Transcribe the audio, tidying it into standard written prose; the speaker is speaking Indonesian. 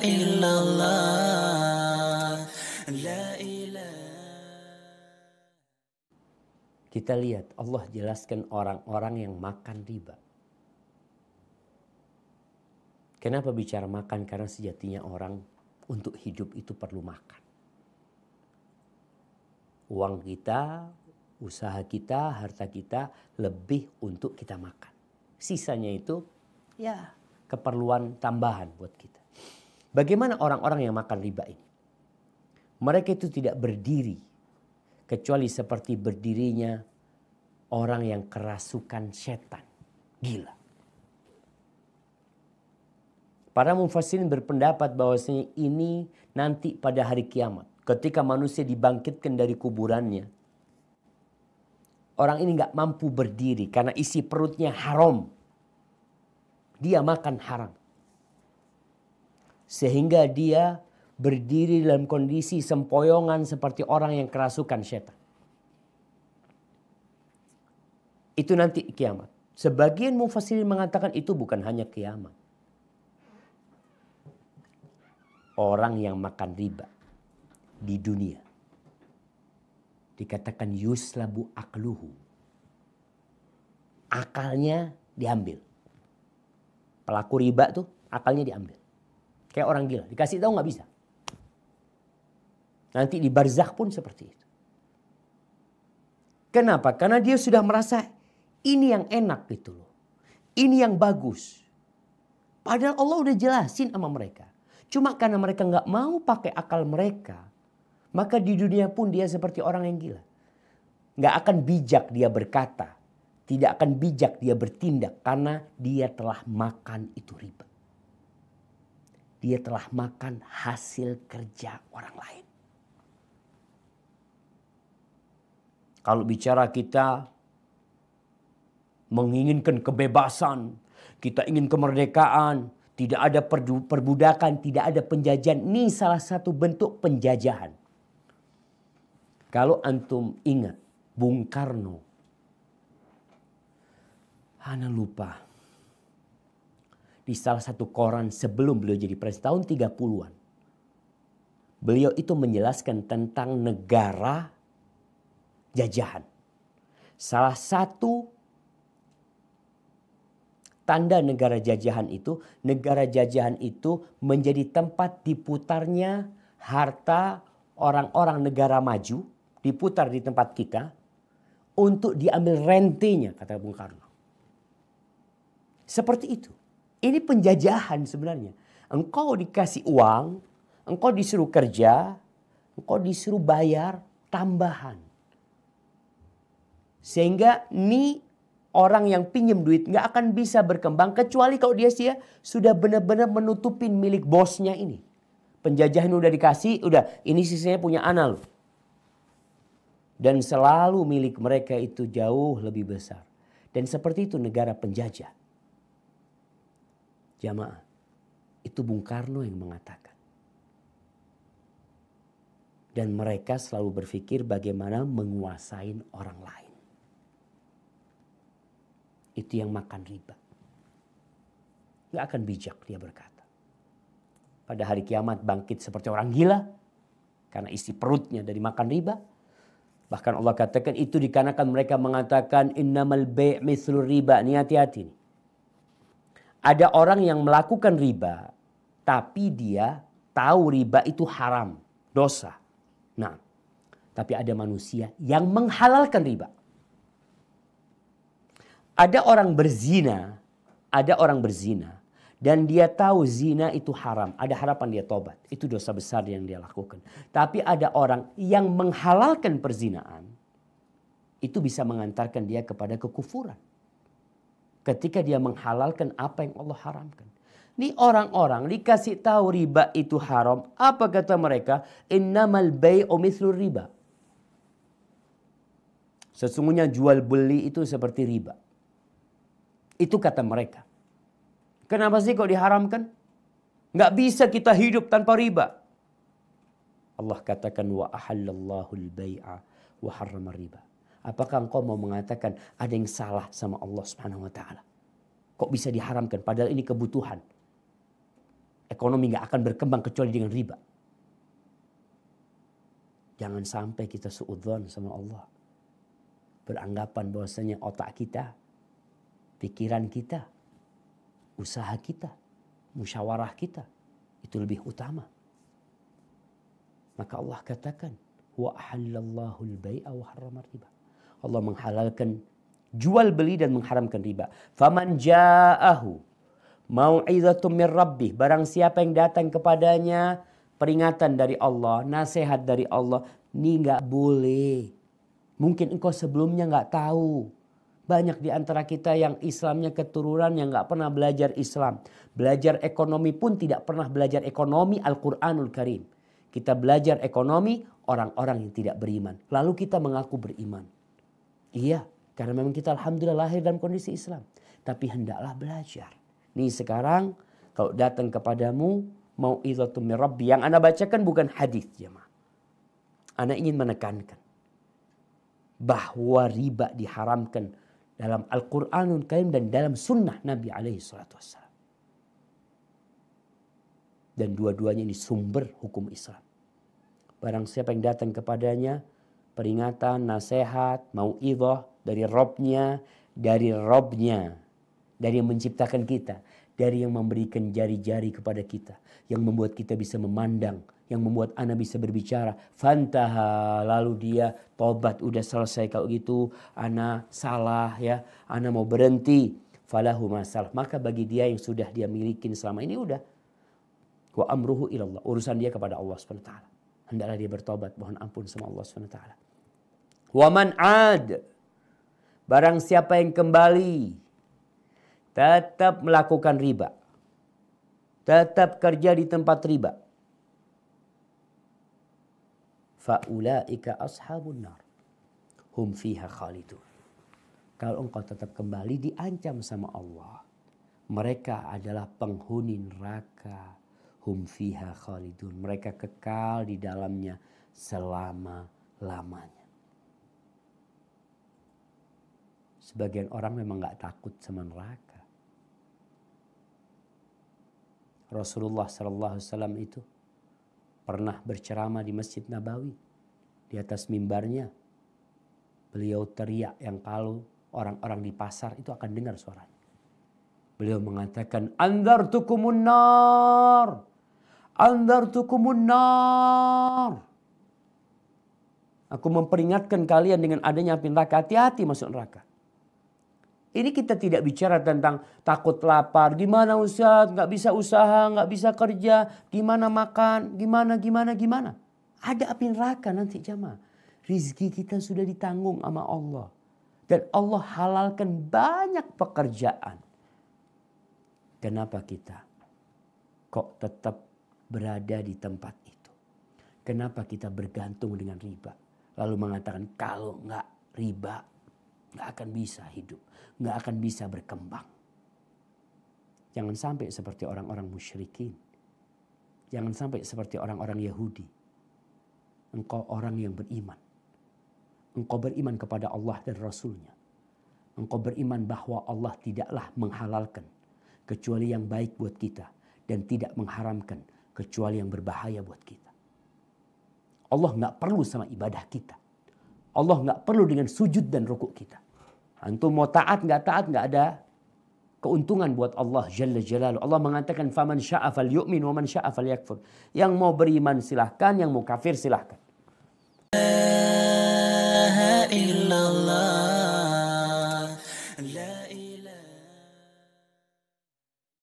illallah, la ilaha. Kita lihat Allah jelaskan orang-orang yang makan riba. Kenapa bicara makan? Karena sejatinya orang untuk hidup itu perlu makan. Uang kita, usaha kita, harta kita lebih untuk kita makan. Sisanya itu ya keperluan tambahan buat kita. Bagaimana orang-orang yang makan riba ini? Mereka itu tidak berdiri kecuali seperti berdirinya orang yang kerasukan setan, gila. Para mufassirin berpendapat bahwasanya ini nanti pada hari kiamat, ketika manusia dibangkitkan dari kuburannya, orang ini nggak mampu berdiri karena isi perutnya haram. Dia makan haram. Sehingga dia berdiri dalam kondisi sempoyongan seperti orang yang kerasukan setan. Itu nanti kiamat. Sebagian mufassirin mengatakan itu bukan hanya kiamat. Orang yang makan riba di dunia dikatakan yuslabu akluhu. Akalnya diambil. Pelaku riba tuh akalnya diambil. Kayak orang gila, dikasih tahu nggak bisa. Nanti di barzakh pun seperti itu. Kenapa? Karena dia sudah merasa ini yang enak gitu loh. Ini yang bagus. Padahal Allah udah jelasin sama mereka. Cuma karena mereka nggak mau pakai akal mereka, maka di dunia pun dia seperti orang yang gila. Nggak akan bijak dia berkata, tidak akan bijak dia bertindak karena dia telah makan itu riba. Dia telah makan hasil kerja orang lain. Kalau bicara kita menginginkan kebebasan, kita ingin kemerdekaan, tidak ada perbudakan, tidak ada penjajahan. Ini salah satu bentuk penjajahan. Kalau antum ingat Bung Karno, ana lupa. Di salah satu koran sebelum beliau jadi presiden tahun 30-an. Beliau itu menjelaskan tentang negara jajahan. Salah satu tanda negara jajahan itu menjadi tempat diputarnya harta orang-orang negara maju, diputar di tempat kita untuk diambil rentenya, kata Bung Karno. Seperti itu. Ini penjajahan sebenarnya. Engkau dikasih uang, engkau disuruh kerja, engkau disuruh bayar tambahan. Sehingga ini orang yang pinjam duit nggak akan bisa berkembang kecuali kalau dia sudah benar-benar menutupin milik bosnya ini. Penjajahan udah dikasih, udah ini sisanya punya anak loh. Dan selalu milik mereka itu jauh lebih besar. Dan seperti itu negara penjajah. Jamaah, itu Bung Karno yang mengatakan. Dan mereka selalu berpikir bagaimana menguasai orang lain. Itu yang makan riba. Gak akan bijak dia berkata. Pada hari kiamat bangkit seperti orang gila. Karena isi perutnya dari makan riba. Bahkan Allah katakan itu dikarenakan mereka mengatakan innamal bai' mithlur riba. Ini hati-hati nih. Ada orang yang melakukan riba. Tapi dia tahu riba itu haram. Dosa. Nah. Tapi ada manusia yang menghalalkan riba. Ada orang berzina dan dia tahu zina itu haram. Ada harapan dia tobat. Itu dosa besar yang dia lakukan. Tapi ada orang yang menghalalkan perzinaan. Itu bisa mengantarkan dia kepada kekufuran. Ketika dia menghalalkan apa yang Allah haramkan. Ini orang-orang dikasih tahu riba itu haram. Apa kata mereka? Innamal bai'u mithlur riba. Sesungguhnya jual beli itu seperti riba. Itu kata mereka. Kenapa sih kok diharamkan? Nggak bisa kita hidup tanpa riba. Allah katakan wa ahallallahu al-bai'a wa harrama riba. Apakah engkau mau mengatakan ada yang salah sama Allah Subhanahu wa taala? Kok bisa diharamkan padahal ini kebutuhan? Ekonomi nggak akan berkembang kecuali dengan riba. Jangan sampai kita suudzon sama Allah. Beranggapan bahwasanya otak kita, pikiran kita, usaha kita, musyawarah kita itu lebih utama. Maka Allah katakan, wa ahallallahu al-bai'a wa harrama riba. Allah menghalalkan jual beli dan mengharamkan riba. Faman ja'ahu mau'izatun min rabbih, barang siapa yang datang kepadanya peringatan dari Allah, nasihat dari Allah, ini nggak boleh. Mungkin engkau sebelumnya nggak tahu. Banyak di antara kita yang Islamnya keturunan yang nggak pernah belajar Islam. Belajar ekonomi pun tidak pernah belajar ekonomi Al-Quranul Karim. Kita belajar ekonomi orang-orang yang tidak beriman. Lalu kita mengaku beriman. Iya, karena memang kita alhamdulillah lahir dalam kondisi Islam. Tapi hendaklah belajar. Nih sekarang kalau datang kepadamu mau'izatun min rabbi. Yang Anda bacakan bukan hadis jemaah. Anda ingin menekankan bahwa riba diharamkan dalam Al-Quranul Karim dan dalam sunnah Nabi SAW. Dan dua-duanya ini sumber hukum Islam. Barang siapa yang datang kepadanya peringatan, nasihat, mau'izah dari Robnya, dari yang menciptakan kita, dari yang memberikan jari-jari kepada kita, yang membuat kita bisa memandang, yang membuat anak bisa berbicara. Fantaha, lalu dia tobat, udah selesai kalau gitu, anak salah ya, anak mau berhenti. Falahu masalah, maka bagi dia yang sudah dia miliki selama ini udah. Wa amruhu ilallah, urusan dia kepada Allah SWT. Hendaklah dia bertobat, mohon ampun sama Allah SWT. Wa man ad, barang siapa yang kembali tetap melakukan riba, tetap kerja di tempat riba, faulaika ashabun nar hum fiha khalidun. Kalau engkau tetap kembali diancam sama Allah, mereka adalah penghuni neraka. Hum fiha khalidun, mereka kekal di dalamnya selama-lamanya. Sebagian orang memang gak takut sama neraka. Rasulullah SAW itu pernah berceramah di Masjid Nabawi. Di atas mimbarnya beliau teriak yang kalau orang-orang di pasar itu akan dengar suaranya. Beliau mengatakan, andzartukumun nar, andzartukumun nar. Aku memperingatkan kalian dengan adanya api neraka, hati-hati masuk neraka. Ini kita tidak bicara tentang takut lapar, gimana Ustaz, nggak bisa usaha, nggak bisa kerja, gimana makan, gimana. Ada api neraka nanti jamaah. Rizki kita sudah ditanggung sama Allah. Dan Allah halalkan banyak pekerjaan. Kenapa kita kok tetap berada di tempat itu? Kenapa kita bergantung dengan riba? Lalu mengatakan kalau nggak riba, nggak akan bisa hidup, nggak akan bisa berkembang. Jangan sampai seperti orang-orang musyrikin. Jangan sampai seperti orang-orang Yahudi. Engkau orang yang beriman. Engkau beriman kepada Allah dan Rasulnya. Engkau beriman bahwa Allah tidaklah menghalalkan kecuali yang baik buat kita. Dan tidak mengharamkan kecuali yang berbahaya buat kita. Allah nggak perlu sama ibadah kita. Allah nggak perlu dengan sujud dan rukuk kita. Antum mau taat nggak ada keuntungan buat Allah Jalla Jalaluhu. Allah mengatakan faman syaa falyu'min wa man syaa falyakfur. Yang mau beriman silahkan, yang mau kafir silahkan. La ilaha illallah.